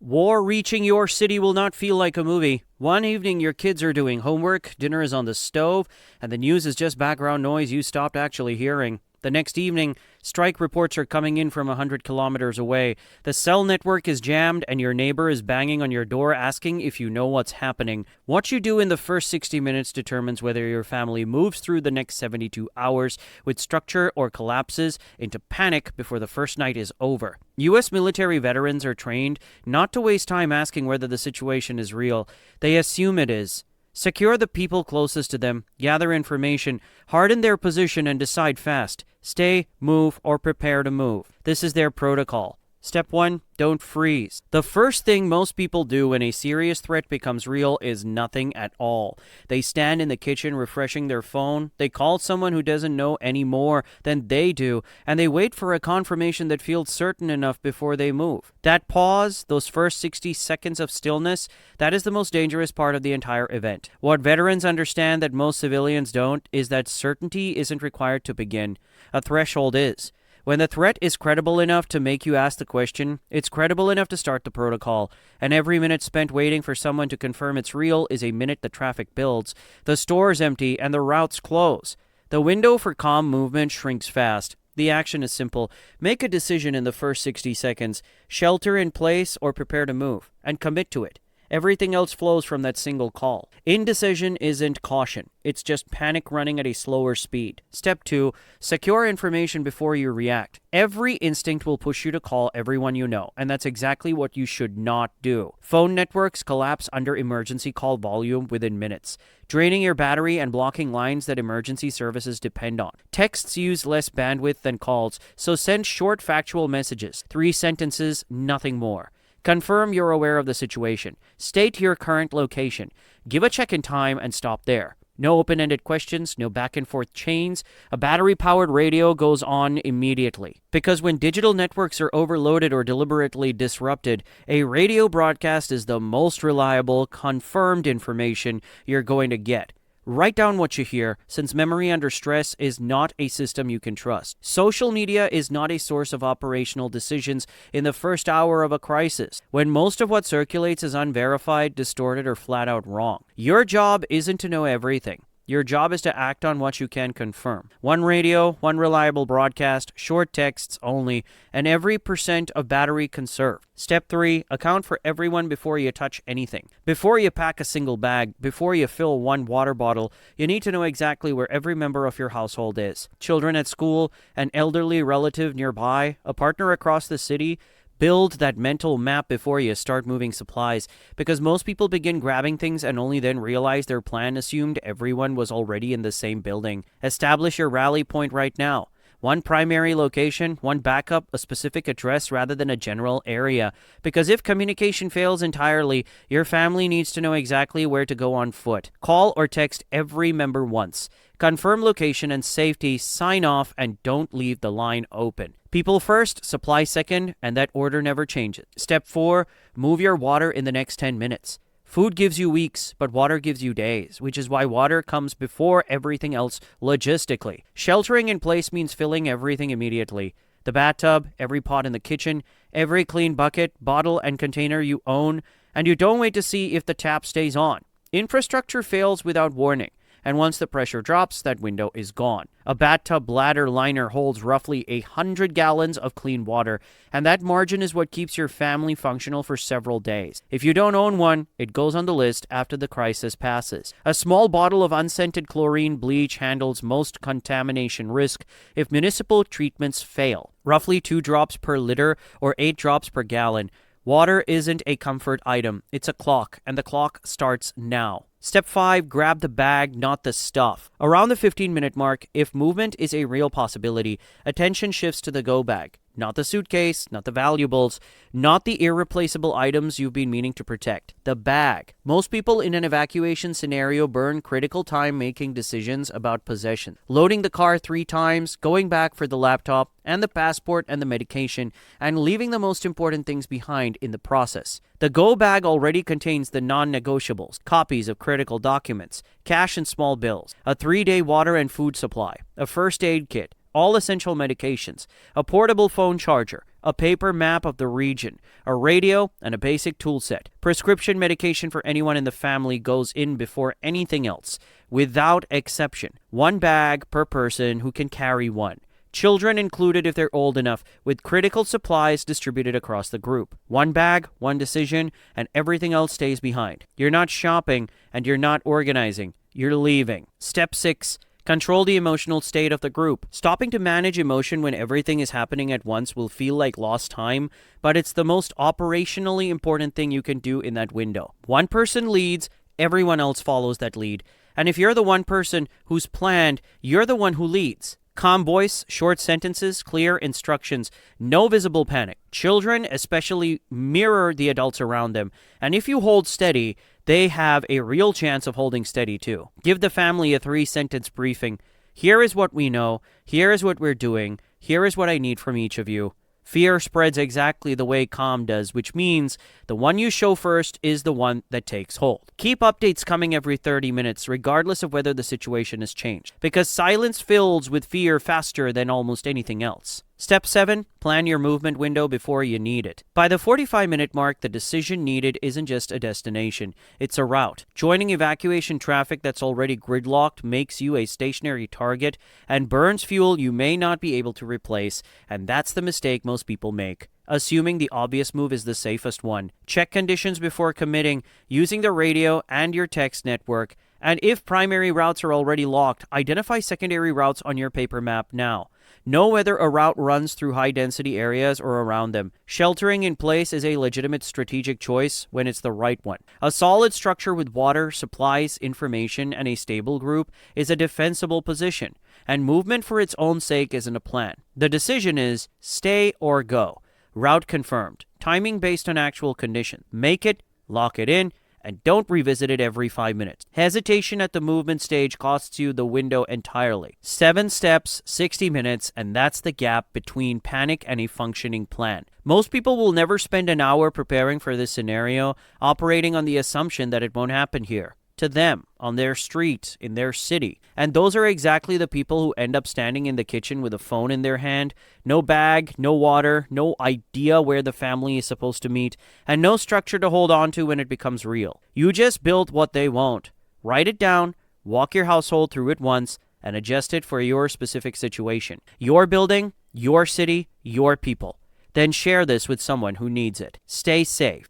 War reaching your city will not feel like a movie. One evening, your kids are doing homework, dinner is on the stove, and the news is just background noise you stopped actually hearing. The next evening, strike reports are coming in from 100 kilometers away. The cell network is jammed, and your neighbor is banging on your door asking if you know what's happening. What you do in the first 60 minutes determines whether your family moves through the next 72 hours with structure or collapses into panic before the first night is over. U.S. military veterans are trained not to waste time asking whether the situation is real. They assume it is. Secure the people closest to them, gather information, harden their position, and decide fast. Stay, move, or prepare to move. This is their protocol. Step 1. Don't freeze. The first thing most people do when a serious threat becomes real is nothing at all. They stand in the kitchen refreshing their phone, they call someone who doesn't know any more than they do, and they wait for a confirmation that feels certain enough before they move. That pause, those first 60 seconds of stillness, that is the most dangerous part of the entire event. What veterans understand that most civilians don't is that certainty isn't required to begin. A threshold is. When the threat is credible enough to make you ask the question, it's credible enough to start the protocol. And every minute spent waiting for someone to confirm it's real is a minute the traffic builds, the stores empty, and the routes close. The window for calm movement shrinks fast. The action is simple. Make a decision in the first 60 seconds. Shelter in place or prepare to move, and commit to it. Everything else flows from that single call. Indecision isn't caution. It's just panic running at a slower speed. Step 2. Secure information before you react. Every instinct will push you to call everyone you know, and that's exactly what you should not do. Phone networks collapse under emergency call volume within minutes, draining your battery and blocking lines that emergency services depend on. Texts use less bandwidth than calls, so send short factual messages. 3 sentences, nothing more. Confirm you're aware of the situation. State your current location. Give a check-in time and stop there. No open-ended questions, no back-and-forth chains. A battery-powered radio goes on immediately. Because when digital networks are overloaded or deliberately disrupted, a radio broadcast is the most reliable, confirmed information you're going to get. Write down what you hear, since memory under stress is not a system you can trust. Social media is not a source of operational decisions in the first hour of a crisis, when most of what circulates is unverified, distorted, or flat out wrong. Your job isn't to know everything. Your job is to act on what you can confirm. One radio, one reliable broadcast, short texts only, and every % of battery conserved. Step 3. Account for everyone before you touch anything. Before you pack a single bag, before you fill one water bottle, you need to know exactly where every member of your household is. Children at school, an elderly relative nearby, a partner across the city. Build that mental map before you start moving supplies, because most people begin grabbing things and only then realize their plan assumed everyone was already in the same building. Establish your rally point right now. One primary location, one backup, a specific address rather than a general area. Because if communication fails entirely, your family needs to know exactly where to go on foot. Call or text every member once. Confirm location and safety, sign off, and don't leave the line open. People first, supply second, and that order never changes. Step 4, move your water in the next 10 minutes. Food gives you weeks, but water gives you days, which is why water comes before everything else logistically. Sheltering in place means filling everything immediately. The bathtub, every pot in the kitchen, every clean bucket, bottle, and container you own, and you don't wait to see if the tap stays on. Infrastructure fails without warning, and once the pressure drops, that window is gone. A bathtub bladder liner holds roughly 100 gallons of clean water, and that margin is what keeps your family functional for several days. If you don't own one, it goes on the list after the crisis passes. A small bottle of unscented chlorine bleach handles most contamination risk if municipal treatments fail. Roughly 2 drops per liter or 8 drops per gallon. Water isn't a comfort item, it's a clock, and the clock starts now. Step 5, grab the bag, not the stuff. Around the 15-minute mark, if movement is a real possibility, attention shifts to the go bag. Not the suitcase, not the valuables, not the irreplaceable items you've been meaning to protect. The bag. Most people in an evacuation scenario burn critical time making decisions about possession. Loading the car 3 times, going back for the laptop and the passport and the medication, and leaving the most important things behind in the process. The go bag already contains the non-negotiables, copies of critical documents, cash and small bills, a 3-day water and food supply, a first aid kit, all essential medications, a portable phone charger, a paper map of the region, a radio, and a basic tool set. Prescription medication for anyone in the family goes in before anything else, without exception. 1 bag per person who can carry one. Children included if they're old enough, with critical supplies distributed across the group. 1 bag, 1 decision, and everything else stays behind. You're not shopping and you're not organizing. You're leaving. Step 6. Control the emotional state of the group. Stopping to manage emotion when everything is happening at once will feel like lost time, but it's the most operationally important thing you can do in that window. 1 person leads, everyone else follows that lead. And if you're the 1 person who's planned, you're the one who leads. Calm voice, short sentences, clear instructions, no visible panic. Children especially mirror the adults around them, and if you hold steady, they have a real chance of holding steady too. Give the family a 3-sentence briefing. Here is what we know, here is what we're doing, here is what I need from each of you. Fear spreads exactly the way calm does, which means the one you show first is the one that takes hold. Keep updates coming every 30 minutes, regardless of whether the situation has changed, because silence fills with fear faster than almost anything else. Step 7. Plan your movement window before you need it. By the 45-minute mark, the decision needed isn't just a destination, it's a route. Joining evacuation traffic that's already gridlocked makes you a stationary target and burns fuel you may not be able to replace, and that's the mistake most people make. Assuming the obvious move is the safest one. Check conditions before committing, using the radio and your text network. And if primary routes are already locked, identify secondary routes on your paper map now. Know whether a route runs through high-density areas or around them. Sheltering in place is a legitimate strategic choice when it's the right one. A solid structure with water, supplies, information, and a stable group is a defensible position, and movement for its own sake isn't a plan. The decision is stay or go. Route confirmed. Timing based on actual condition. Make it, lock it in, and don't revisit it every 5 minutes. Hesitation at the movement stage costs you the window entirely. 7 steps, 60 minutes, and that's the gap between panic and a functioning plan. Most people will never spend an hour preparing for this scenario, operating on the assumption that it won't happen here. To them, on their street, in their city. And those are exactly the people who end up standing in the kitchen with a phone in their hand, no bag, no water, no idea where the family is supposed to meet, and no structure to hold on to when it becomes real. You just built what they won't. Write it down, walk your household through it once, and adjust it for your specific situation. Your building, your city, your people. Then share this with someone who needs it. Stay safe.